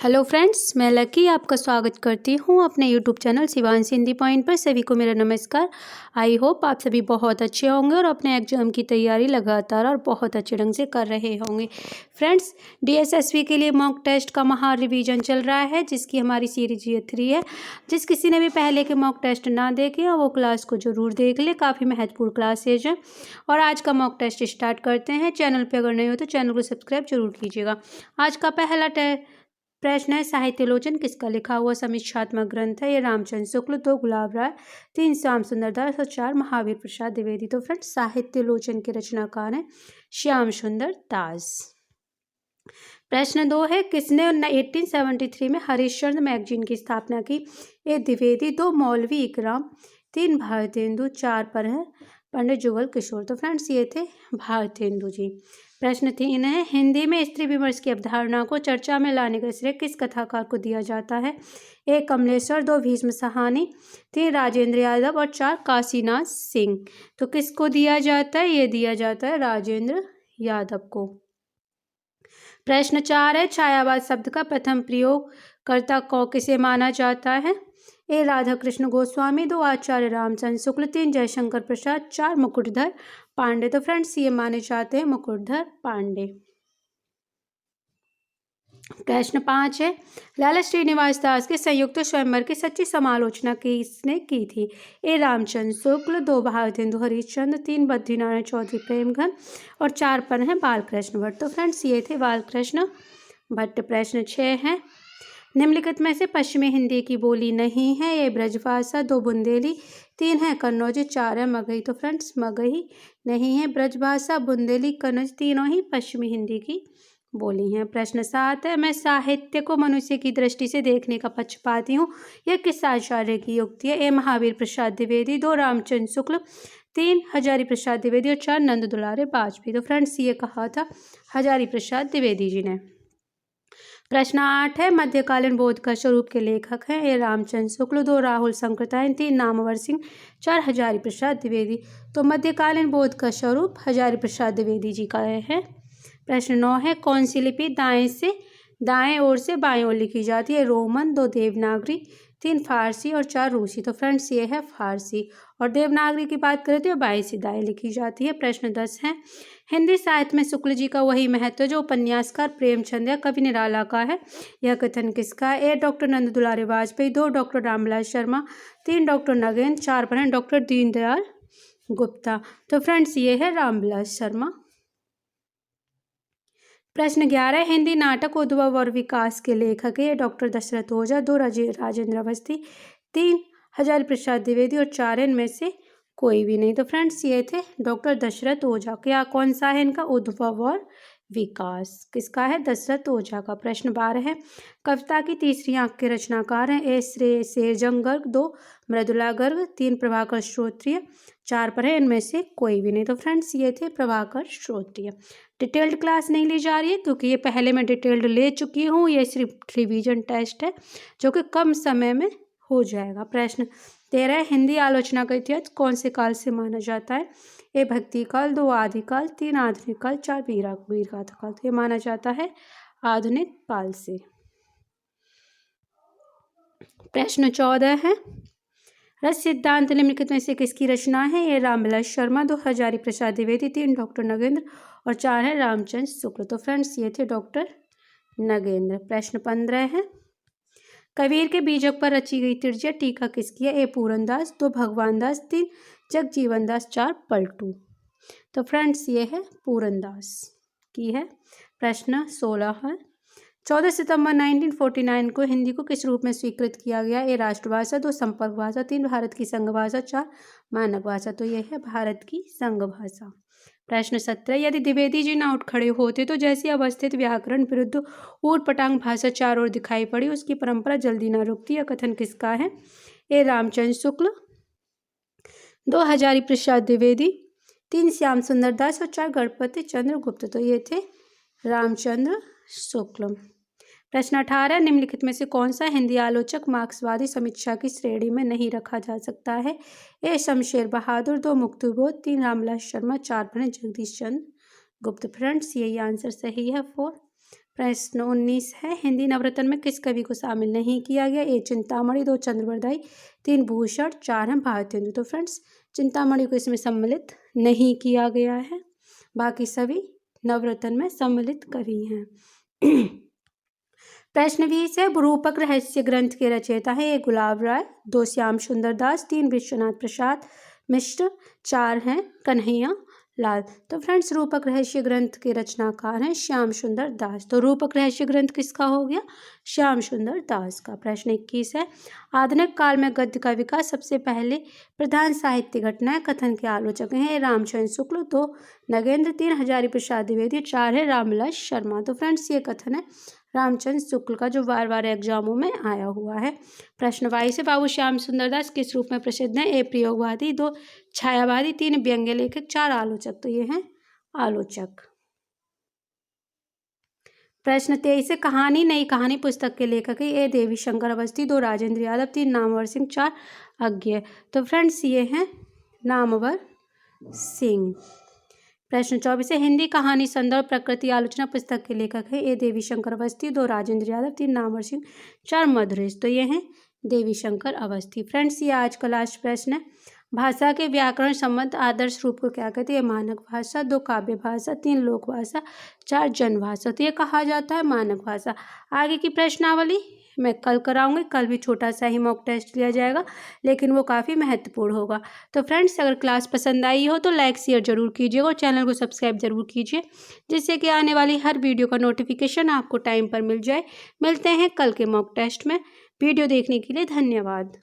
Hello friends, मैं lucky आपका स्वागत करती हूँ अपने YouTube channel Shivansh Hindi point पर। सभी को मेरा नमस्कार। आई होप आप सभी बहुत अच्छे होंगे और अपने एग्जाम की तैयारी लगातार और बहुत अच्छे ढंग से कर रहे होंगे। फ्रेंड्स, डीएसएसबी के लिए मॉक टेस्ट का महा रिवीजन चल रहा है, जिसकी हमारी सीरीज ये 3 है। जिस किसी ने भी पहले के मॉक टेस्ट ना देखे हो वो क्लास को ज़रूर देख ले, काफ़ी महत्वपूर्ण क्लासेज है। और आज का मॉक टेस्ट स्टार्ट करते हैं। चैनल पर अगर नहीं हो तो चैनल को सब्सक्राइब जरूर कीजिएगा। आज का पहला प्रश्न है, साहित्यलोचन किसका लिखा हुआ समीक्षात्मक ग्रंथ है? ये रामचंद्र शुक्ल, 2 गुलाब राय, 3 श्याम सुंदर दास और 4 महावीर प्रसाद द्विवेदी। तो फ्रेंड्स, साहित्यलोचन के रचनाकार हैं श्याम सुंदर दास। प्रश्न 2 है, किसने 1873 में हरिश्चंद्र मैगजीन की स्थापना की? ए द्विवेदी, 2 मौलवी इकराम, 3 भारतेंदु, 4 पर है पंडित जुगल किशोर। तो फ्रेंड्स, ये थे भारतेंदु जी। प्रश्न 3 है, हिंदी में स्त्री विमर्श की अवधारणा को चर्चा में लाने का श्रेय किस कथाकार को दिया जाता है? ए कमलेश्वर, 2 भीष्म साहनी, 3 राजेंद्र यादव और 4 काशीनाथ सिंह। तो किसको दिया जाता है? ये दिया जाता है राजेंद्र यादव को। प्रश्न 4 है, छायावाद शब्द का प्रथम प्रयोगकर्ता को किसे माना जाता है? ए राधा कृष्ण गोस्वामी, 2 आचार्य रामचंद्र शुक्ल, 3 जयशंकर प्रसाद, 4 मुकुटधर पांडे। तो फ्रेंड्स, ये माने जाते हैं मुकुटधर पांडे। प्रश्न 5 है, लाला श्रीनिवास दास के संयुक्त स्वयंवर की सच्ची समालोचना किसने की थी? ए रामचंद्र शुक्ल, 2 भारतेंदु हरिश्चंद्र, 3 बद्रीनारायण चौधरी प्रेमघन और 4 पर हैं बालकृष्ण भट्ट। तो फ्रेंड्स, ये थे बालकृष्ण भट्ट। प्रश्न 6 है, निम्नलिखित में से पश्चिमी हिंदी की बोली नहीं है? ये ब्रजभाषा, 2 बुंदेली, 3 है कन्नौजी, 4 है मगही। तो फ्रेंड्स, मगही नहीं है। ब्रजभाषा, बुंदेली, कन्नौज तीनों ही पश्चिमी हिंदी की बोली हैं। प्रश्न 7 है, मैं साहित्य को मनुष्य की दृष्टि से देखने का पक्षपाती हूँ, यह किस आचार्य की युक्ति है? ए महावीर प्रसाद द्विवेदी, 2 रामचंद्र शुक्ल, 3 हजारी प्रसाद द्विवेदी और 4 नंद दुलारे वाजपेयी। तो फ्रेंड्स, ये कहा था हजारी प्रसाद द्विवेदी जी ने। प्रश्न 8 है, मध्यकालीन बोध का स्वरूप के लेखक हैं? ए रामचंद्र शुक्ल, 2 राहुल शंकरतायन, 3 नामवर सिंह, 4 हजारी प्रसाद द्विवेदी। तो मध्यकालीन बोध का स्वरूप हजारी प्रसाद द्विवेदी जी का है। प्रश्न 9 है, कौन सी लिपि दाएं ओर से बाएं ओर लिखी जाती है? रोमन, 2 देवनागरी, 3 फारसी और 4 रूसी। तो फ्रेंड्स, ये है फारसी। और देवनागरी की बात करें तो बाएं से दाएं लिखी जाती है। प्रश्न 10 है, हिंदी साहित्य में शुक्ल जी का वही महत्व जो उपन्यासकार प्रेमचंद या कवि निराला का है, यह कथन किसका है? ए डॉक्टर नंद दुलारे वाजपेयी, 2 डॉक्टर रामविलास शर्मा, 3 डॉक्टर नगेंद्र, 4 पर हैं डॉक्टर दीनदयाल गुप्ता। तो फ्रेंड्स, ये है रामविलास शर्मा। प्रश्न 11, हिंदी नाटक उद्भव और विकास के लेखक है? डॉक्टर दशरथ ओझा, 2 राजेंद्र अवस्थी, 3 हजारी प्रसाद द्विवेदी और 4 इनमें से कोई भी नहीं। तो फ्रेंड्स, ये थे डॉक्टर दशरथ ओझा। क्या कौन सा है इनका? उद्भव और विकास। किसका है? दशरथ ओझा का। प्रश्न 12 है, कविता की तीसरी आंख के रचनाकार हैं? ए शेरजंग गर्ग, 2 मृदुला गर्ग, 3 प्रभाकर श्रोत्रिय, 4 पर है इनमें से कोई भी नहीं। तो फ्रेंड्स, ये थे प्रभाकर श्रोत्रिय। डिटेल्ड क्लास नहीं ली जा रही है क्योंकि ये पहले मैं डिटेल्ड ले चुकी हूँ। ये सिर्फ रिवीजन टेस्ट है जो कि कम समय में हो जाएगा। प्रश्न 13, हिंदी आलोचना का इतिहास कौन से काल से माना जाता है? ए भक्ति काल, 2 आदिकाल, 3 आधुनिक काल, 4 वीरगाथा काल। तो ये माना जाता है आधुनिक काल से। प्रश्न 14 है, रस सिद्धांत निम्नलिखित में से किसकी रचना है? ये रामविलास शर्मा, 2 हजारी प्रसाद द्विवेदी, 3 डॉक्टर नगेंद्र और 4 है रामचंद्र शुक्ल। तो फ्रेंड्स, ये थे डॉक्टर नगेंद्र। प्रश्न 15 है, कबीर के बीजक पर रची गई तृतीय टीका किसकी है? ए पूरनदास, 2 भगवान दास, 3 जगजीवन दास, 4 पलटू। तो फ्रेंड्स, ये है पूरनदास की है। प्रश्न 16 है, 14 सितंबर 1949 को हिंदी को किस रूप में स्वीकृत किया गया? ए राष्ट्रभाषा, 2 संपर्क भाषा, 3 भारत की संघ भाषा, 4 मानक भाषा। तो यह है भारत की संघ भाषा। प्रश्न 17, यदि द्विवेदी जी न उठ खड़े होते तो जैसी अवस्थित व्याकरण विरुद्ध ऊट पटांग भाषा चारों ओर दिखाई पड़ी, उसकी परंपरा जल्दी न रुकती। यह कथन किसका है? ए रामचंद्र शुक्ल, 2 हजारी प्रसाद द्विवेदी, 3 श्याम सुंदर दास और 4 गणपति चंद्र गुप्त। तो ये थे रामचंद्र शुक्ल। प्रश्न 18, निम्नलिखित में से कौन सा हिंदी आलोचक मार्क्सवादी समीक्षा की श्रेणी में नहीं रखा जा सकता है? ए शमशेर बहादुर, 2 मुक्तिबोध, 3 रामविलास शर्मा, 4 पर जगदीश चंद्र गुप्त। फ्रेंड्स, यही आंसर सही है 4। प्रश्न 19 है, हिंदी नवरत्न में किस कवि को शामिल नहीं किया गया? ए चिंतामणि, 2 चंद्रवरदाई, 3 भूषण, 4 है भारतेंदु। तो फ्रेंड्स चिंतामणि को इसमें सम्मिलित नहीं किया गया है, बाकी सभी नवरत्न में सम्मिलित कवि हैं। प्रश्न 20 है, रूपक रहस्य ग्रंथ के रचयिता है? ए गुलाब राय, 2 श्याम सुंदर दास, 3 विश्वनाथ प्रसाद मिश्र, 4 हैं कन्हैया लाल। तो फ्रेंड्स रूपक रहस्य ग्रंथ के रचनाकार हैं श्याम सुंदर दास। तो रूपक रहस्य ग्रंथ किसका हो गया? श्याम सुंदर दास का। प्रश्न 21 है, आधुनिक काल में गद्य का विकास सबसे पहले प्रधान साहित्य घटनाएं कथन के आलोचक हैं? रामचंद्र शुक्ल, 2 नगेंद्र, 3 हजारी प्रसाद द्विवेदी, 4 है रामविलास शर्मा। तो फ्रेंड्स ये कथन है रामचंद्र शुक्ल का, जो बार बार एग्जामों में आया हुआ है। प्रश्न 22 है, बाबू श्याम सुंदर दास किस रूप में प्रसिद्ध हैं? ए प्रयोगवादी, 2 छायावादी, 3 व्यंग्य लेखक, 4 आलोचक। तो ये हैं आलोचक। प्रश्न 23 है, कहानी नई कहानी पुस्तक के लेखक है? ए देवी शंकर अवस्थी, 2 राजेंद्र यादव, 3 नामवर सिंह, 4 अज्ञेय। तो फ्रेंड्स ये हैं नामवर सिंह। प्रश्न 24 है, हिंदी कहानी संदर्भ प्रकृति आलोचना पुस्तक के लेखक है? ए देवी शंकर अवस्थी, 2 राजेंद्र यादव, 3 नामवर सिंह, 4 मधुरेश। तो ये हैं देवी शंकर अवस्थी। फ्रेंड्स ये आज का लास्ट प्रश्न है, भाषा के व्याकरण संबंध आदर्श रूप को क्या कहते हैं? मानक भाषा, 2 काव्य भाषा, 3 लोक भाषा, 4 जन भाषा। तो ये कहा जाता है मानक भाषा। आगे की प्रश्नावली मैं कल कराऊंगी, कल भी छोटा सा ही मॉक टेस्ट लिया जाएगा, लेकिन वो काफ़ी महत्वपूर्ण होगा। तो फ्रेंड्स अगर क्लास पसंद आई हो तो लाइक शेयर जरूर कीजिएगा और चैनल को सब्सक्राइब जरूर कीजिए, जिससे कि आने वाली हर वीडियो का नोटिफिकेशन आपको टाइम पर मिल जाए। मिलते हैं कल के मॉक टेस्ट में। वीडियो देखने के लिए धन्यवाद।